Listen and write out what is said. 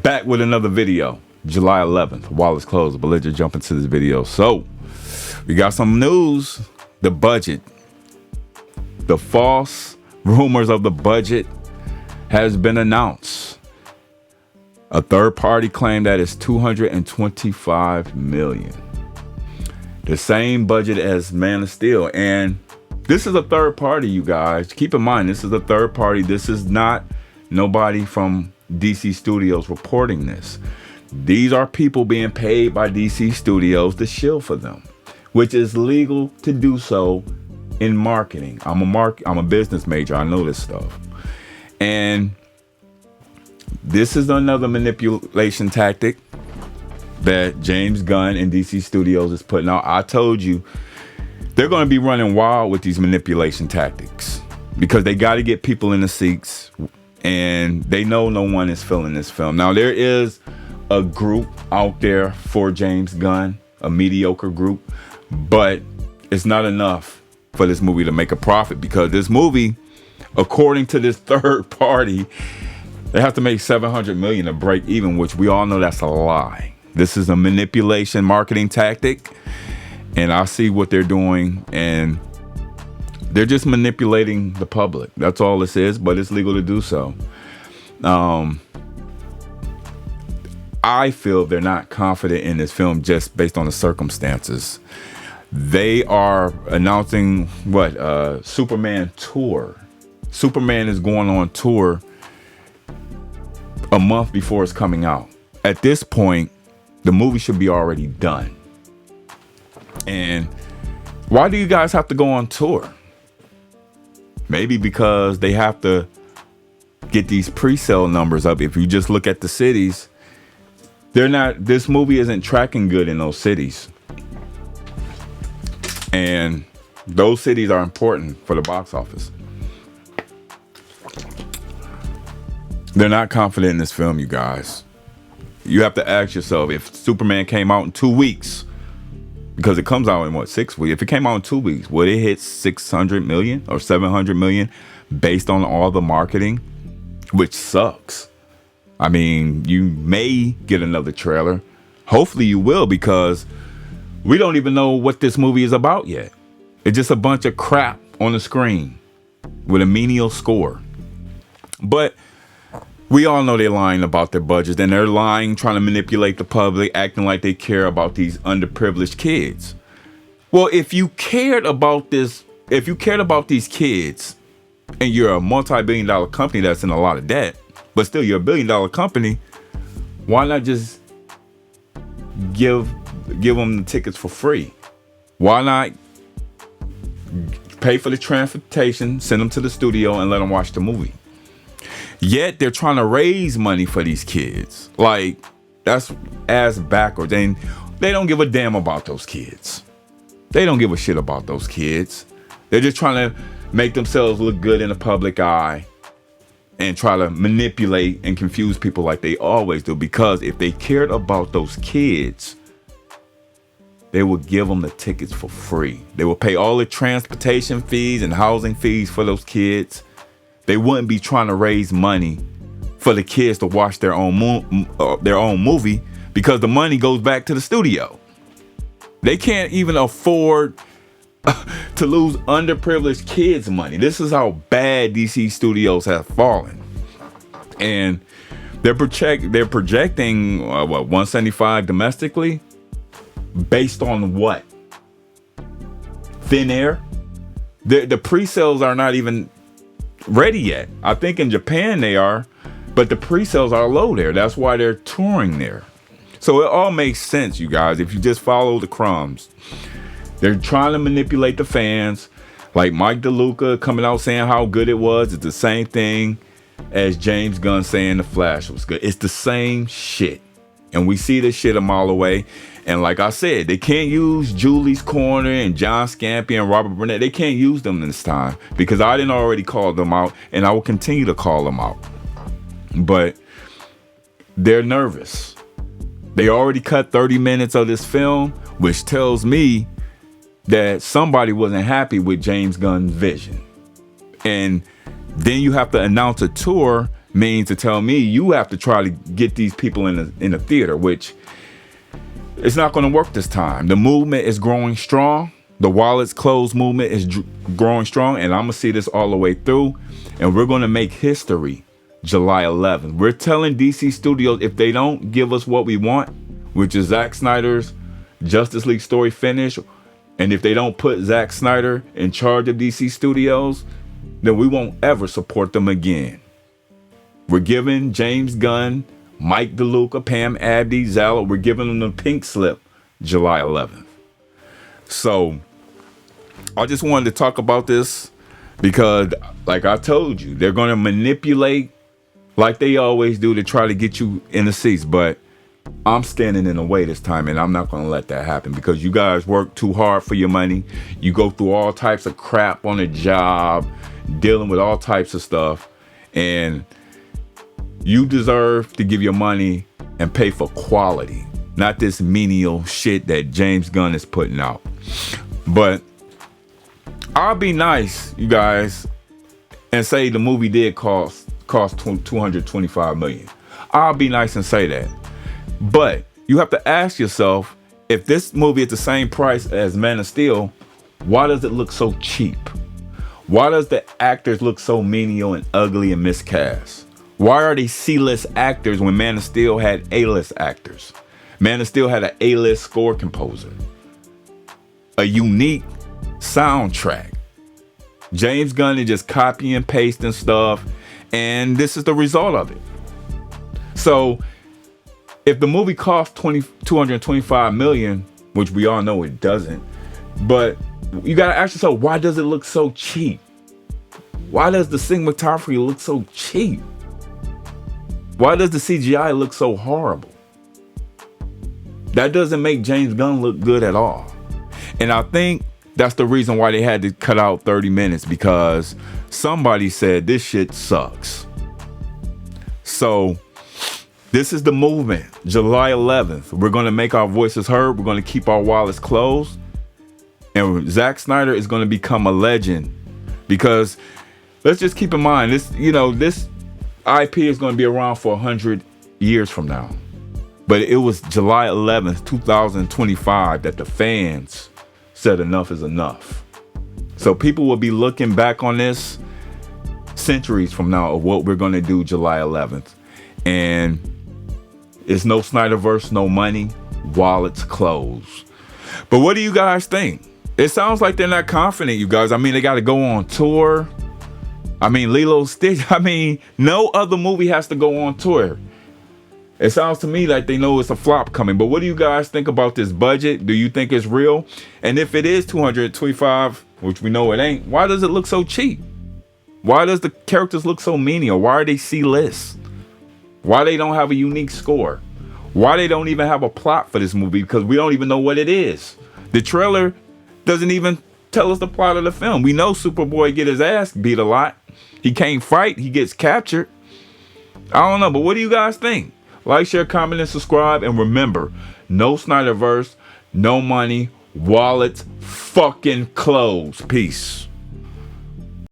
Back with another video. July 11th, while it's closed, but let's just jump into this video. So, we got some news. The budget. The false rumors of the budget has been announced. A third party claimed that it's $225 million. The same budget as Man of Steel. And this is a third party, you guys. Keep in mind, this is a third party. This is not nobody from DC Studios reporting this. These are people being paid by DC Studios to shill for them, which is legal to do so in marketing. I'm a business major. I know this stuff. And this is another manipulation tactic that James Gunn and DC Studios is putting out. I told you they're going to be running wild with these manipulation tactics because they got to get people in the seats, and they know no one is filling this film. Now, there is a group out there for James Gunn, a mediocre group, but it's not enough for this movie to make a profit, because this movie, according to this third party, they have to make $700 million to break even, which we all know that's a lie. This is a manipulation marketing tactic, and I see what they're doing, and they're just manipulating the public. That's all this is, but it's legal to do so. I feel they're not confident in this film just based on the circumstances. They are announcing Superman tour. Superman is going on tour a month before it's coming out. At this point, the movie should be already done. And why do you guys have to go on tour? Maybe because they have to get these pre-sale numbers up. If you just look at the cities, this movie isn't tracking good in those cities. And those cities are important for the box office. They're not confident in this film, you guys. You have to ask yourself, if Superman came out in 2 weeks, because it comes out in 6 weeks. If it came out in 2 weeks, would it hit 600 million or 700 million based on all the marketing, which sucks? I mean, you may get another trailer. Hopefully you will, because we don't even know what this movie is about yet. It's just a bunch of crap on the screen with a menial score. But we all know they're lying about their budgets, and they're lying, trying to manipulate the public, acting like they care about these underprivileged kids. Well, if you cared about these kids, and you're a multi-billion-dollar company that's in a lot of debt, but still you're a billion-dollar company, why not just give them the tickets for free? Why not pay for the transportation, send them to the studio, and let them watch the movie? Yet they're trying to raise money for these kids. Like, that's ass backwards. And they don't give a damn about those kids. They don't give a shit about those kids. They're just trying to make themselves look good in the public eye and try to manipulate and confuse people like they always do. Because if they cared about those kids, they would give them the tickets for free. They would pay all the transportation fees and housing fees for those kids. They wouldn't be trying to raise money for the kids to watch their own movie, because the money goes back to the studio. They can't even afford to lose underprivileged kids' money. This is how bad DC Studios have fallen. And they're projecting 175 domestically, based on what? Thin air? The pre-sales are not even ready yet. I think in Japan they are, but the pre-sales are low there. That's why they're touring there. So it all makes sense, you guys, if you just follow the crumbs. They're trying to manipulate the fans, like Mike DeLuca coming out saying how good it was. It's the same thing as James Gunn saying The Flash was good. It's the same shit, and we see this shit a mile away. And like I said, they can't use Julie's Corner and John Scampi and Robert Burnett. They can't use them this time, because I didn't already call them out, and I will continue to call them out. But they're nervous. They already cut 30 minutes of this film, which tells me that somebody wasn't happy with James Gunn's vision. And then you have to announce a tour means to tell me you have to try to get these people in the theater, which it's not going to work this time. The movement is growing strong. The wallets closed movement is growing strong, and I'm going to see this all the way through, and we're going to make history July 11th. We're telling DC Studios if they don't give us what we want, which is Zack Snyder's Justice League story finish, and if they don't put Zack Snyder in charge of DC Studios, then we won't ever support them again. We're giving James Gunn, Mike DeLuca, Pam Abdi, Zala, we're giving them the pink slip July 11th. So I just wanted to talk about this because, like I told you, they're going to manipulate like they always do to try to get you in the seats. But I'm standing in the way this time, and I'm not going to let that happen because you guys work too hard for your money. You go through all types of crap on the job, dealing with all types of stuff, and you deserve to give your money and pay for quality, not this menial shit that James Gunn is putting out. But I'll be nice, you guys, and say the movie did cost $225 million. I'll be nice and say that. But you have to ask yourself, if this movie is the same price as Man of Steel, why does it look so cheap? Why does the actors look so menial and ugly and miscast? Why are they C-list actors when Man of Steel had A-list actors? Man of Steel had an A-list score composer, a unique soundtrack. James Gunn is just copy and pasting stuff, and this is the result of it. So if the movie costs $225 million, which we all know it doesn't, but you gotta ask yourself, why does it look so cheap? Why does the cinematography look so cheap? Why does the CGI look so horrible? That doesn't make James Gunn look good at all. And I think that's the reason why they had to cut out 30 minutes, because somebody said this shit sucks. So this is the movement. July 11th. We're going to make our voices heard. We're going to keep our wallets closed. And Zack Snyder is going to become a legend, because let's just keep in mind this, this IP is going to be around for 100 years from now. But it was July 11th, 2025 that the fans said enough is enough. So people will be looking back on this centuries from now of what we're going to do July 11th. And it's no Snyderverse, no money, wallets closed. But what do you guys think? It sounds like they're not confident, you guys. I mean, they got to go on tour. I mean, Lilo Stitch. I mean, no other movie has to go on tour. It sounds to me like they know it's a flop coming. But what do you guys think about this budget? Do you think it's real? And if it is 225, which we know it ain't, why does it look so cheap? Why does the characters look so menial? Why are they C-list? Why they don't have a unique score? Why they don't even have a plot for this movie? Because we don't even know what it is. The trailer doesn't even tell us the plot of the film. We know Superboy get his ass beat a lot. He can't fight. He gets captured. I don't know, but what do you guys think? Like, share, comment, and subscribe. And remember, no Snyderverse, no money, wallets fucking closed. Peace.